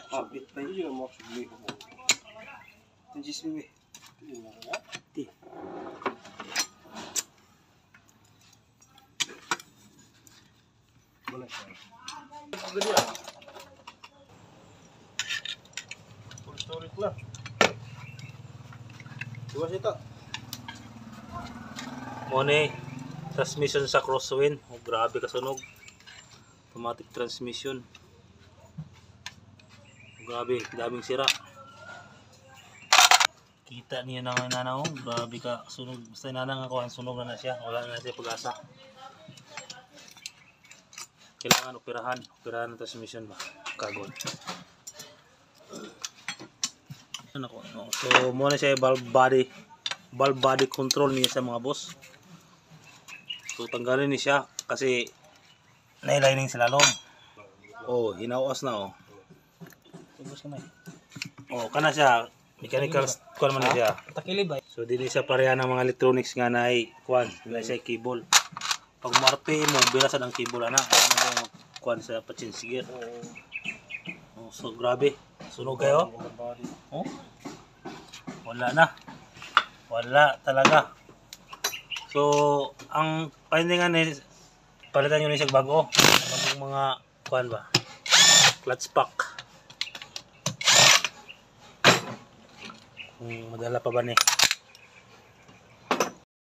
Abit pa yun mo sugli ko. Tinjis mi. Ti. Mana siya? Gede ah. Storage na. Diwas ito. Mone transmission sa crosswind. Oh, grabe kasunog. Automatic transmission. Grabe, daming sira. Kita niya na ngayon na, oh. Grabe ka sunog. Basta nanang ako, sunog na siya. Wala na siya pag-asa. Kailangan operahan ng transmission ba? Kagod. So, muna siya valve body control niya sa mga boss. So, tanggalin niya siya kasi nailining sa lalong. Oh, hinawas na oh. Oh, kana siya mechanical kuan man siya. Takilibay. So dili siya pareha ng mga electronics nga naay kuan, dili siya cable. Pag marpe mo birasan ang cable ana, ano kuan sa pa-change gear. Oh, so grabe. Sunog kayo? Oh. Wala na. Wala talaga. So ang findingan ni palitan niyo ni siya bago. Bagong mga kuan ba? Clutch pack. Madala pa ba ni?